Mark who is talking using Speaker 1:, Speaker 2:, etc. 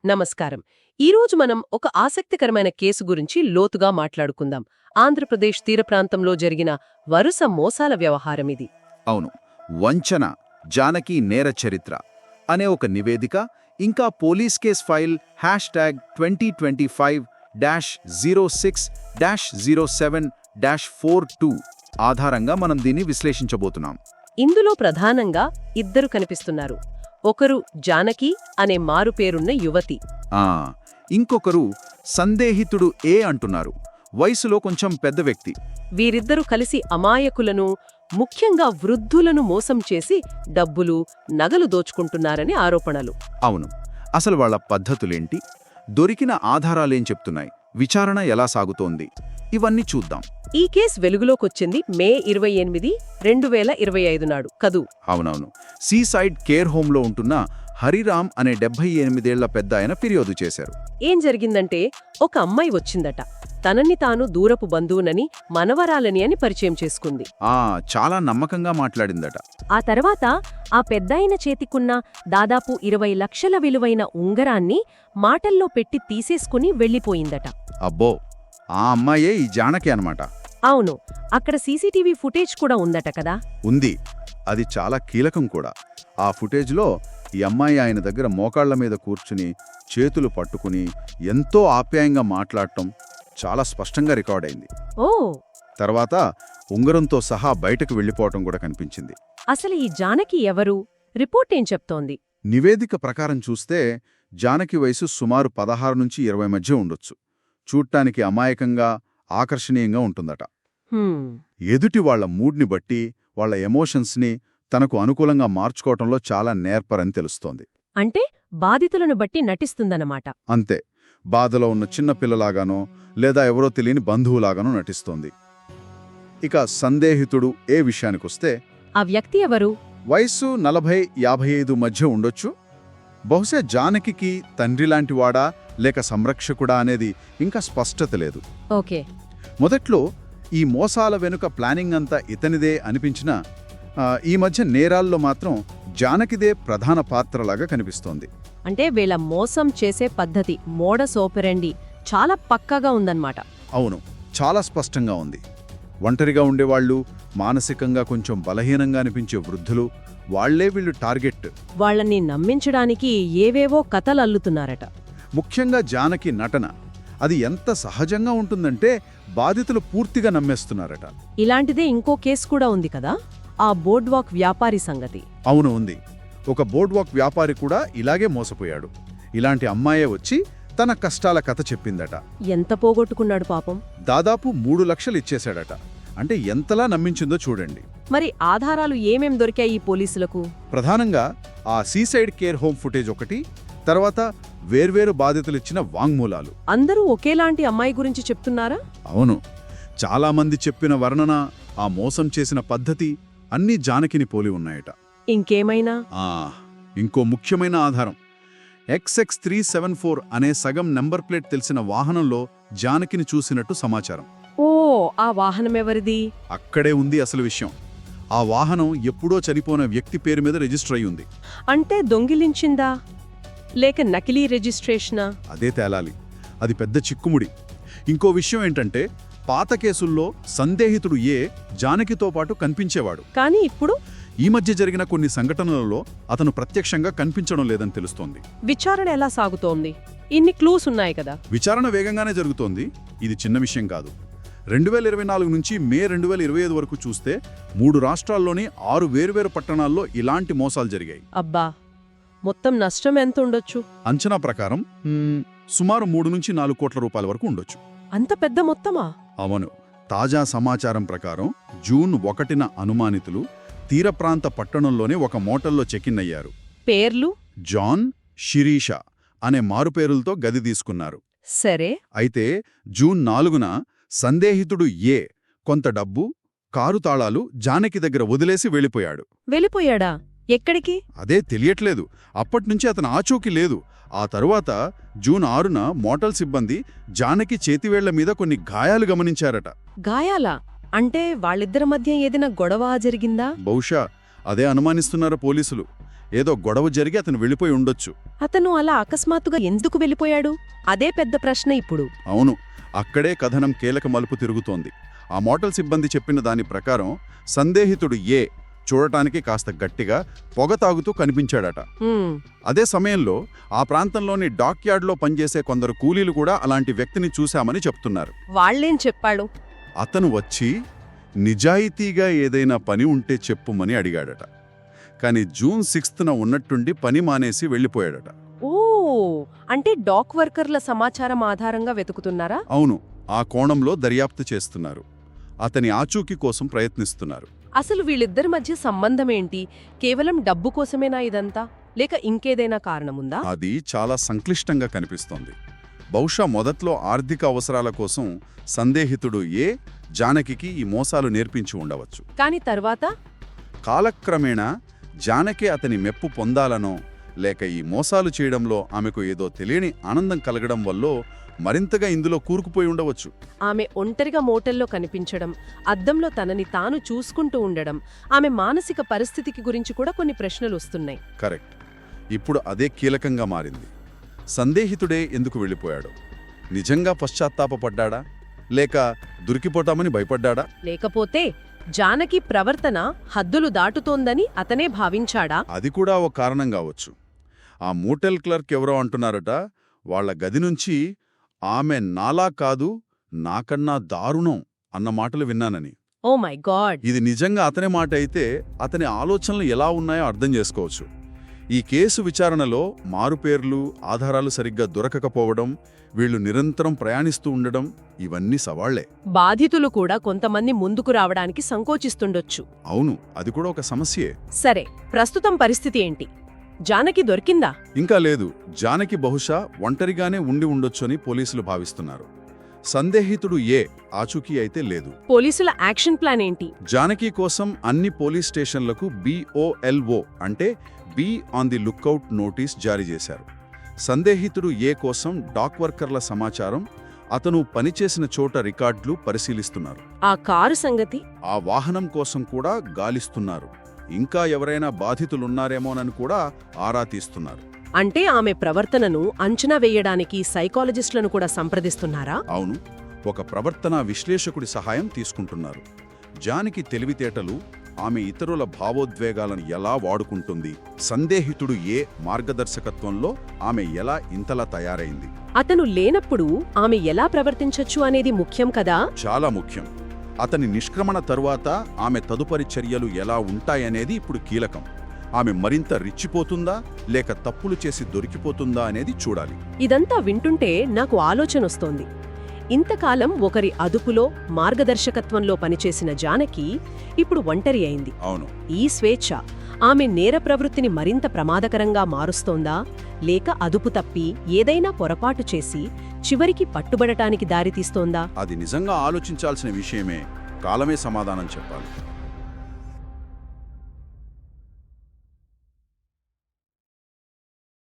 Speaker 1: నమస్కారం. ఈరోజు మనం ఒక ఆసక్తికరమైన కేసు గురించి లోతుగా మాట్లాడుకుందాం. ఆంధ్రప్రదేశ్ తీర ప్రాంతంలో జరిగిన వరుస మోసాల వ్యవహారమిది.
Speaker 2: అవును, వంచన జానకి నేర చరిత్ర అనే ఒక నివేదిక, ఇంకా పోలీస్ కేస్ ఫైల్ #2025-06-07-42 ఆధారంగా మనం దీన్ని విశ్లేషించబోతున్నాం.
Speaker 1: ఇందులో ప్రధానంగా ఇద్దరు కనిపిస్తున్నారు. ఒకరు జానకి అనే మారుపేరున్న యువతి.
Speaker 2: ఇంకొకరు సందేహితుడు ఏ అంటున్నారు, వయసులో కొంచెం పెద్ద వ్యక్తి.
Speaker 1: వీరిద్దరూ కలిసి అమాయకులను, ముఖ్యంగా వృద్ధులను మోసం చేసి డబ్బులు, నగలు దోచుకుంటున్నారని ఆరోపణలు.
Speaker 2: అవును, అసలు వాళ్ళ పద్ధతులేంటి, దొరికిన ఆధారాలేం చెప్తున్నాయి, విచారణ ఎలా సాగుతోంది, ఇవన్నీ చూద్దాం.
Speaker 1: ఈ కేసు వెలుగులోకొచ్చింది మే 28, 2025 నాడు కదూ.
Speaker 2: అవునవును, సీసైడ్ కేర్ హోంలో ఉంటున్న హరిరామ్ అనే 78 పెద్ద ఆయన ఫిర్యాదు చేశారు.
Speaker 1: ఏం జరిగిందంటే, ఒక అమ్మాయి వచ్చిందట. తనని తాను దూరపు బంధువునని, మనవరాలని అని పరిచయం చేసుకుంది.
Speaker 2: చాలా నమ్మకంగా మాట్లాడిందట.
Speaker 1: ఆ తర్వాత ఆ పెద్దాయన చేతికున్న దాదాపు 20 లక్షల విలువైన ఉంగరాన్ని మాటల్లో పెట్టి తీసేసుకుని వెళ్లిపోయిందట.
Speaker 2: అబ్బో, ఆ అమ్మాయే ఈ జానకి అన్నమాట.
Speaker 1: అవును, అక్కడ సీసీటీవీ ఫుటేజ్ కూడా ఉందట కదా.
Speaker 2: ఉంది, అది చాలా కీలకం కూడా. ఆ ఫుటేజ్లో ఈ అమ్మాయి ఆయన దగ్గర మోకాళ్ల మీద కూర్చుని చేతులు పట్టుకుని ఎంతో ఆప్యాయంగా మాట్లాడటం చాలా స్పష్టంగా రికార్డైంది.
Speaker 1: ఓ,
Speaker 2: తర్వాత ఉంగరంతో సహా బయటకు వెళ్లిపోవటం కూడా కనిపించింది.
Speaker 1: అసలు ఈ జానకి ఎవరు? రిపోర్ట్ ఏం చెప్తోంది?
Speaker 2: నివేదిక ప్రకారం చూస్తే జానకి వయసు సుమారు 16 నుంచి 20 మధ్య ఉండొచ్చు. చూడ్టానికి అమాయకంగా, ఆకర్షణీయంగా ఉంటుందట. ఎదుటి వాళ్ల మూడ్ని బట్టి, వాళ్ల ఎమోషన్స్ని తనకు అనుకూలంగా మార్చుకోవటంలో చాలా నేర్పరని తెలుస్తోంది.
Speaker 1: అంటే బాధితులను బట్టి నటిస్తుందన్నమాట.
Speaker 2: అంతే, బాధలో ఉన్న చిన్న పిల్లలాగానో లేదా ఎవరో తెలియని బంధువులాగానో నటిస్తోంది. ఇక సందేహితుడు ఏ విషయానికొస్తే,
Speaker 1: ఆ వ్యక్తి ఎవరు?
Speaker 2: వయస్సు 40-55 మధ్య ఉండొచ్చు. బహుశా జానకికి తండ్రిలాంటివాడా లేక సంరక్షకుడా అనేది ఇంకా స్పష్టత లేదు.
Speaker 1: ఓకే.
Speaker 2: మొదట్లో ఈ మోసాల వెనుక ప్లానింగ్ అంతా ఇతనిదే అనిపించినా ఈ మధ్య నేరాల్లో మాత్రం జానకిదే ప్రధాన పాత్రలాగా కనిపిస్తోంది.
Speaker 1: అంటే వీళ్ళ మోసం చేసే పద్ధతి, మోడస్ ఆపరెండి చాలా పక్కాగా ఉందన్నమాట.
Speaker 2: అవును, చాలా స్పష్టంగా ఉంది. ఒంటరిగా ఉండేవాళ్లు, మానసికంగా కొంచెం బలహీనంగా అనిపించే వృద్ధులు, వాళ్లే వీళ్ళు టార్గెట్.
Speaker 1: వాళ్ళని నమ్మించడానికి ఏవేవో కథలు అల్లుతున్నారట.
Speaker 2: ముఖ్యంగా జానకి నటన, అది ఎంత సహజంగా ఉంటుందంటే బాధితులు పూర్తిగా నమ్మేస్తున్నారట.
Speaker 1: ఇలాంటిదే ఇంకో కేసు కూడా ఉంది కదా, ఆ బోర్డ్వాక్ వ్యాపారి సంగతి.
Speaker 2: అవును, ఉంది. ఒక బోర్డ్వాక్ వ్యాపారి కూడా ఇలాగే మోసపోయాడు. ఇలాంటి అమ్మాయే వచ్చి తన కష్టాల కథ చెప్పిందట.
Speaker 1: ఎంత పోగొట్టుకున్నాడు పాపం.
Speaker 2: దాదాపు 3 లక్షలు ఇచ్చేశాడట. అంటే ఎంతలా నమ్మించిందో చూడండి.
Speaker 1: మరి ఆధారాలు ఏమేం దొరికాయి ఈ పోలీసులకు?
Speaker 2: ప్రధానంగా ఆ సీసైడ్ కేర్ హోమ్ ఫుటేజ్ ఒకటి, తర్వాత వేర్వేరు బాధితులిచ్చిన వాంగ్మూలాలు.
Speaker 1: అందరూ ఒకేలాంటి అమ్మాయి గురించి చెప్తున్నారా?
Speaker 2: అవును, చాలామంది చెప్పిన వర్ణన, ఆ మోసం చేసిన పద్ధతి అన్నీ జానకిని పోలి ఉన్నాయట.
Speaker 1: ఇంకేమైనా?
Speaker 2: ఇంకో ముఖ్యమైన ఆధారం, XX374 అనే సగం నెంబర్ ప్లేట్ తెలిసిన వాహనంలో జానకిని చూసినట్టు సమాచారం.
Speaker 1: ఓ, ఆ వాహనమెవరిది?
Speaker 2: అక్కడే ఉంది అసలు విషయం. ఆ వాహనం ఎప్పుడో చనిపోయిన వ్యక్తి పేరు మీద రిజిస్టర్ అయి ఉంది.
Speaker 1: అంటే దొంగిలించిందా లేక నకిలీ రిజిస్ట్రేషనా?
Speaker 2: అదే తేలాలి. అది పెద్ద చిక్కుముడి. ఇంకో విషయం ఏంటంటే, పాత కేసుల్లో సందేహితుడు ఏ జానకితో పాటు కనిపించేవాడు.
Speaker 1: కానీ ఇప్పుడు
Speaker 2: ఈ మధ్య జరిగిన కొన్ని సంఘటనలలో అతను ప్రత్యక్షంగా కనిపించడం లేదని తెలుస్తోంది.
Speaker 1: విచారణ ఎలా సాగుతోంది? ఇన్ని క్లూస్ ఉన్నాయి కదా.
Speaker 2: విచారణ వేగంగానే జరుగుతోంది. ఇది చిన్న విషయం కాదు. 2024 నుంచి మే 2025 వరకు చూస్తే 3 రాష్ట్రాల్లోని 6 వేర్వేరు పట్టణాల్లో ఇలాంటి మోసాలు జరిగాయి.
Speaker 1: అబ్బా, మొత్తం నష్టం ఎంత ఉండొచ్చు?
Speaker 2: అంచనా ప్రకారం సుమారు 3 నుంచి 4 కోట్ల రూపాయల వరకు ఉండొచ్చు.
Speaker 1: అంత పెద్ద మొత్తమా?
Speaker 2: అవును. తాజా సమాచారం ప్రకారం జూన్ 1న అనుమానితులు తీర ప్రాంత పట్టణంలోనే ఒక మోటల్లో చెకిన్ అయ్యారు.
Speaker 1: పేర్లు?
Speaker 2: జాన్, శిరీష అనే మారుపేరులతో గది తీసుకున్నారు.
Speaker 1: సరే.
Speaker 2: అయితే జూన్ 4న సందేహితుడు ఏ కొంత డబ్బు, కారు తాళాలు జానకి దగ్గర వదిలేసి వెళ్ళిపోయాడా?
Speaker 1: ఎక్కడికి?
Speaker 2: అదే తెలియట్లేదు. అప్పట్నుంచి అతను ఆచూకీ లేదు. ఆ తరువాత జూన్ 6న మోటల్ సిబ్బంది జానకి చేతివేళ్ల మీద కొన్ని గాయాలు గమనించారట.
Speaker 1: గాయాలా? అంటే వాళ్ళిద్దరి మధ్య ఏదైనా గొడవ జరిగిందా?
Speaker 2: బహుశా అదే అనుమానిస్తున్నారు పోలీసులు. ఏదో గొడవ జరిగి అతను వెళ్ళిపోయి ఉండొచ్చు.
Speaker 1: అతను అలా అకస్మాత్తుగా ఎందుకు వెళ్ళిపోయాడు? అదే పెద్ద ప్రశ్న ఇప్పుడు.
Speaker 2: అవును, అక్కడే కథనం కీలక మలుపు తిరుగుతోంది. ఆ మోటల్ సిబ్బంది చెప్పిన దాని ప్రకారం సందేహితుడు ఏ చూడటానికి కాస్త గట్టిగా పొగ తాగుతూ కనిపించాడట. అదే సమయంలో ఆ ప్రాంతంలోని డాక్యార్డ్లో పనిచేసే కొందరు కూలీలు కూడా అలాంటి వ్యక్తిని చూశామని చెప్తున్నారు.
Speaker 1: వాళ్ళేం చెప్పాడు?
Speaker 2: అతను వచ్చి నిజాయితీగా ఏదైనా పని ఉంటే చెప్పుమని అడిగాడట. కాని జూన్ 6న ఉన్నట్టుండి పని మానేసి వెళ్ళిపోయాడట.
Speaker 1: ఓ, అంటే డాక్ వర్కర్ల సమాచారం ఆధారంగా వెతుకుతున్నారా?
Speaker 2: అవును, ఆ కోణంలో దర్యాప్తు చేస్తున్నారు. అతని ఆచూకీ కోసం ప్రయత్నిస్తున్నారు.
Speaker 1: అసలు వీళ్ళిద్దరి మధ్య సంబంధమేంటి? కేవలం డబ్బు కోసమేనా ఇదంతా, లేక ఇంకేదైనా కారణముందా?
Speaker 2: అది చాలా సంక్లిష్టంగా కనిపిస్తోంది. బహుశా మొదట్లో ఆర్థిక అవసరాల కోసం సందేహితుడు ఏ జానకికి ఈ మోసాలు నేర్పించి ఉండవచ్చు.
Speaker 1: కాని తర్వాత
Speaker 2: కాలక్రమేణా జానకి అతని మెప్పు పొందాలనో, లేక ఈ మోసాలు చేయడంలో ఆమెకు ఏదో తెలియని ఆనందం కలగడం వల్లో మరింతగా ఇందులో కూరుకుపోయి ఉండవచ్చు.
Speaker 1: ఆమె ఒంటరిగా మోటల్లో కనిపించడం, అద్దంలో తనని తాను చూసుకుంటూ ఉండడం, ఆమె మానసిక పరిస్థితికి గురించి కూడా కొన్ని ప్రశ్నలు వస్తున్నాయి.
Speaker 2: కరెక్ట్. ఇప్పుడు అదే కీలకంగా మారింది. సందేహితుడే ఎందుకు వెళ్ళిపోయాడు? నిజంగా పశ్చాత్తాపపడ్డాడా, లేక దొరికిపోతామని భయపడ్డాడా?
Speaker 1: లేకపోతే జానకి ప్రవర్తన హద్దులు దాటుతోందని అతనే భావించాడా?
Speaker 2: అది కూడా ఒక కారణం కావచ్చు. ఆ మోటెల్ క్లర్క్ ఎవరో అంటున్నారట, వాళ్ల గది నుంచి ఆమె నాలా కాదు నాకన్నా దారుణం అన్న మాటలు విన్నానని.
Speaker 1: Oh my God!
Speaker 2: ఇది నిజంగా అతని మాట అయితే అతని ఆలోచనలు ఎలా ఉన్నాయో అర్థం చేసుకోవచ్చు. ఈ కేసు విచారణలో మారుపేర్లు, ఆధారాలు సరిగ్గా దొరకకపోవడం, వీళ్లు నిరంతరం ప్రయాణిస్తూ ఉండడం, ఇవన్నీ సవాళ్లే.
Speaker 1: బాధితులు కూడా కొంతమంది ముందుకు రావడానికి సంకోచిస్తుండొచ్చు.
Speaker 2: అవును, అది కూడా ఒక సమస్యే.
Speaker 1: సరే, ప్రస్తుతం పరిస్థితి ఏంటి? జానకి దొరికిందా?
Speaker 2: ఇంకా లేదు. జానకి బహుశా ఒంటరిగానే ఉండి ఉండొచ్చని పోలీసులు భావిస్తున్నారు. సందేహితుడు ఏ ఆచూకీ అయితే లేదు.
Speaker 1: పోలీసుల యాక్షన్ ప్లాన్ ఏంటి?
Speaker 2: జానకి కోసం అన్ని పోలీస్ స్టేషన్లకు BOLO అంటే be on the lookout notice జారీ చేశారు. సందేహితుడు ఏ కోసం డాక్ వర్కర్ల సమాచారం, అతను పనిచేసిన చోట రికార్డులు పరిశీలిస్తున్నారు.
Speaker 1: ఆ కారు సంగతి?
Speaker 2: ఆ వాహనం కోసం కూడా గాలిస్తున్నారు. ఇంకా ఎవరైనా బాధితులున్నారేమోనని కూడా ఆరా తీస్తున్నారు.
Speaker 1: అంటే ఆమె ప్రవర్తనను అంచనా వేయడానికి సైకాలజిస్టులను కూడా సంప్రదిస్తున్నారా?
Speaker 2: అవును, ఒక ప్రవర్తన విశ్లేషకుడి సహాయం తీసుకుంటున్నారు. జానకి తెలివితేటలు, ఆమె ఇతరుల భావోద్వేగాలను ఎలా వాడుకుంటుంది, సందేహితుడు ఏ మార్గదర్శకత్వంలో ఆమె ఎలా ఇంతలా తయారైంది,
Speaker 1: అతను లేనప్పుడు ఆమె ఎలా ప్రవర్తించొచ్చు అనేది ముఖ్యం కదా?
Speaker 2: చాలా ముఖ్యం. అతని నిష్క్రమణ తరువాత ఆమె తదుపరి చర్యలు ఎలా ఉంటాయనేది ఇప్పుడు కీలకం. ఆమె మరింత రిచ్చిపోతుందా, లేక తప్పులు చేసి దొరికిపోతుందా అనేది చూడాలి.
Speaker 1: ఇదంతా వింటుంటే నాకు ఆలోచనొస్తోంది. ఇంతకాలం ఒకరి అదుపులో, మార్గదర్శకత్వంలో పనిచేసిన జానకి ఇప్పుడు ఒంటరి అయింది.
Speaker 2: అవును.
Speaker 1: ఈ స్వేచ్ఛ ఆమె నేర ప్రవృత్తిని మరింత ప్రమాదకరంగా మారుస్తోందా, లేక అదుపు తప్పి ఏదైనా పొరపాటు చేసి చివరికి పట్టుబడటానికి దారితీస్తోందా?
Speaker 2: అది నిజంగా ఆలోచించాల్సిన విషయమే. కాలమే సమాధానం చెప్పాలి.